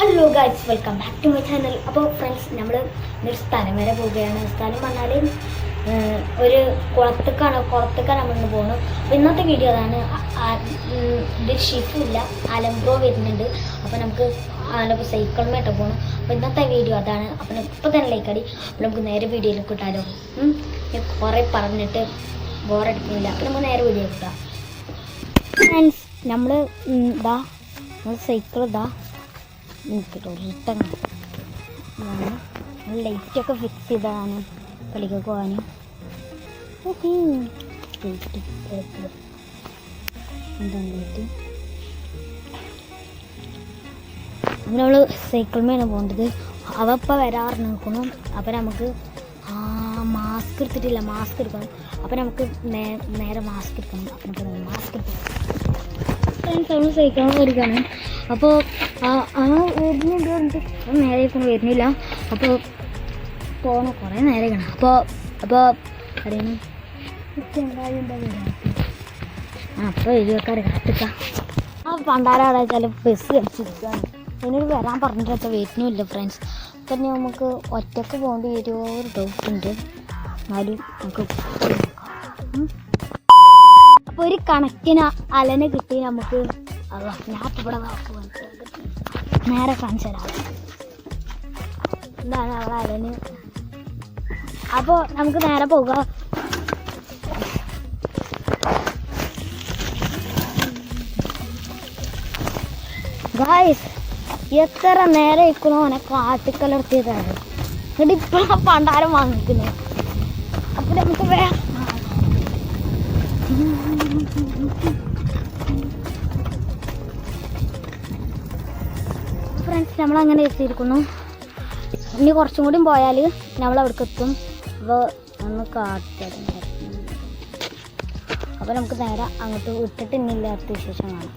Hello guys, welcome back to my channel. അപ്പോൾ friends, നമ്മൾ ഒരു സ്ഥലം വരെ പോവുകയാണ്. സ്ഥലം പറഞ്ഞാൽ ഒരു കുളത്തേക്കാണ് നമ്മൾ പോകുന്നത്. അപ്പോൾ ഇന്നത്തെ വീഡിയോ അതാണ്. ഇതിൽ ഷിഫില്ല, അലംബ്രോ വരുന്നുണ്ട്. അപ്പോൾ നമുക്ക് അതിലപ്പോൾ സൈക്കിളിമേട്ട് പോകണം. അപ്പോൾ ഇന്നത്തെ വീഡിയോ അതാണ്. അപ്പോൾ ഇപ്പോൾ തന്നെ ലൈക്ക് അടി. അപ്പോൾ നമുക്ക് നേരെ വീഡിയോയിൽ കിട്ടാലോ. കുറേ പറഞ്ഞിട്ട് ബോറടിക്കുന്നില്ല. അപ്പോൾ നമുക്ക് നേരെ വീഡിയോ കിട്ടാം. ഫ്രണ്ട്സ്, നമ്മൾ സൈക്കിൾ റിട്ടൺ ലൈറ്റൊക്കെ ഫിക്സ് ചെയ്തതാണ് കളിക്ക് പോകാൻ. നമ്മൾ സൈക്കിൾ മേലാണ് പോകേണ്ടത്. അവ ഇപ്പോൾ വരാറ് നിൽക്കുന്നു. അപ്പം നമുക്ക് മാസ്ക് എടുത്തിട്ടില്ല, മാസ്ക് എടുക്കണം. അപ്പം നമുക്ക് നേരെ മാസ്ക് എടുക്കണം. അപ്പം നമുക്ക് മാസ്ക് എടുക്കണം. നമ്മൾ സൈക്കിൾ വരികയാണ്. അപ്പോൾ വരുന്നുണ്ട് പറഞ്ഞിട്ട് നേരെ വരുന്നില്ല. അപ്പോൾ പോകണം, കുറേ നേരെയാണ്. അപ്പോൾ അറിയണം അപ്പോൾ എഴുതിയൊക്കെ കാത്തിക്കാം. പണ്ടാരാടെ വെച്ചാൽ ബസ് കളിച്ചിരിക്കുകയാണ്. ഇതിനൊരു വരാൻ പറഞ്ഞിട്ട് വെച്ചാൽ വരുന്നുമില്ല ഫ്രണ്ട്സ്. അപ്പം നമുക്ക് ഒറ്റക്ക് പോകേണ്ടി വരുമോ ഒരു ഡൗട്ടുണ്ട്. എന്നാലും നമുക്ക് അപ്പോൾ ഒരു കണക്കിന് അലനെ കിട്ടി നമുക്ക്. ഞാൻ ഇവിടെ നേരെ കാണിച്ചു തരാം. എന്താണ് അവളെ അലന്. അപ്പോൾ നമുക്ക് നേരെ പോകാം. ഗായ്സ്, എത്ര നേരം ഇരിക്കണോ അവനെ കാട്ടിക്കലർത്തിയതാണ്. എന്നിട്ട് ഇപ്പോഴാണ് പണ്ടാരം വാങ്ങിക്കുന്നത്. അപ്പോൾ നമുക്ക് വേറെ ഫ്രണ്ട്സ്, നമ്മളങ്ങനെ എത്തിയിരിക്കുന്നു. ഇനി കുറച്ചും കൂടി പോയാൽ നമ്മൾ അവിടേക്ക് എത്തും. അപ്പോൾ ഒന്ന് കാട്ടിത്തരും. അപ്പോൾ നമുക്ക് നേരെ അങ്ങോട്ട് വിട്ടിട്ട് ഇന്നില്ലാത്ത വിശേഷം കാണാം.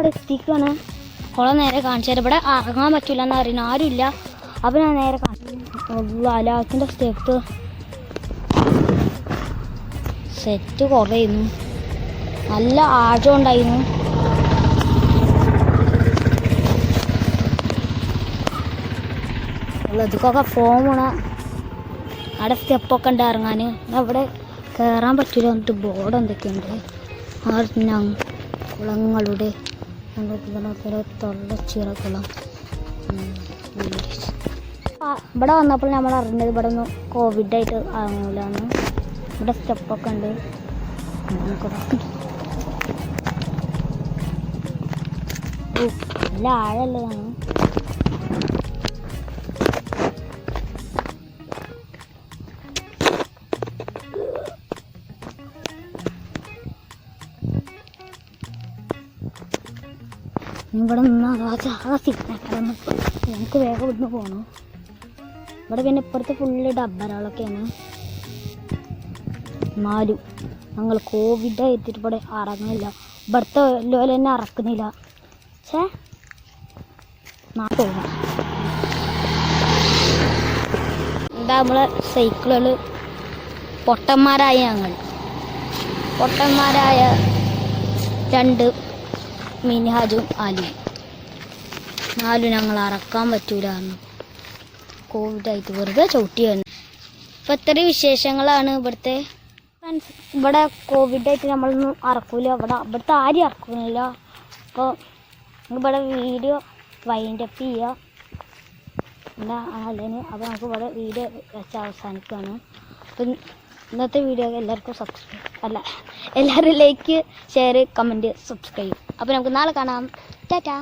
എത്തിക്കാണ്. കുളം നേരെ കാണിച്ചു തരാം. ഇവിടെ ഇറങ്ങാൻ പറ്റില്ല എന്ന് അറിയുന്ന ആരുമില്ല. അപ്പം ഞാൻ നേരെ കാണിച്ചു. അലാക്കിൻ്റെ സ്റ്റെപ്പ് സെറ്റ് കുറയുന്നു. നല്ല ആഴം ഉണ്ടായിരുന്നു. ഇതൊക്കെ ഫോമണ അവിടെ സ്റ്റെപ്പൊക്കെ ഉണ്ട് ഇറങ്ങാൻ. അവിടെ കയറാൻ പറ്റില്ല എന്നിട്ട് ബോർഡ് എന്തൊക്കെയുണ്ട്. കുളങ്ങളുടെ തൊള്ളച്ചിറക്കുളം. ഇവിടെ വന്നപ്പോൾ നമ്മൾ അറിഞ്ഞത് ഇവിടെ ഒന്ന് കോവിഡായിട്ട് ഇറങ്ങൂലെന്ന്. ഇവിടെ സ്റ്റെപ്പൊക്കെ ഉണ്ട്. നല്ല ആഴല്ലാണ്. ഇവിടെ നിന്ന് നമുക്ക് വേഗം ഇവിടുന്ന് പോകണം. ഇവിടെ പിന്നെ ഇപ്പുറത്തെ ഫുള്ള് ഡബ്ബറുകളൊക്കെയാണ്. എന്നാലും ഞങ്ങൾ കോവിഡ് എത്തിയിട്ട് ഇവിടെ ഇറങ്ങുന്നില്ല. ഇവിടുത്തെ ലോല തന്നെ ഇറക്കുന്നില്ല. പോകാം. എന്താ നമ്മളെ സൈക്കിളുകൾ പൊട്ടന്മാരായ പൊട്ടന്മാരായ രണ്ട് മിനിഹാജും ആലിയും നാലും ഞങ്ങൾ അറക്കാൻ പറ്റൂലായിരുന്നു. കോവിഡായിട്ട് വെറുതെ ചവിട്ടിയാണ്. അപ്പോൾ ഇത്രയും വിശേഷങ്ങളാണ് ഇവിടുത്തെ. ഫ്രണ്ട്സ്, ഇവിടെ കോവിഡായിട്ട് നമ്മളൊന്നും അറക്കൂല. ഇവിടുത്തെ ആരും അറക്കുന്നില്ല. അപ്പോൾ ഇവിടെ വീഡിയോ വൈൻഡപ്പ് ചെയ്യുക. എന്താ അല്ലെങ്കിൽ അപ്പോൾ നമുക്ക് ഇവിടെ വീഡിയോ വെച്ച് അവസാനിക്കുകയാണ്. അപ്പം ഇന്നത്തെ വീഡിയോ എല്ലാവരും ലൈക്ക്, ഷെയർ, കമൻറ്റ്, സബ്സ്ക്രൈബ്. അപ്പോൾ നമുക്ക് നാളെ കാണാം. ടാറ്റാ.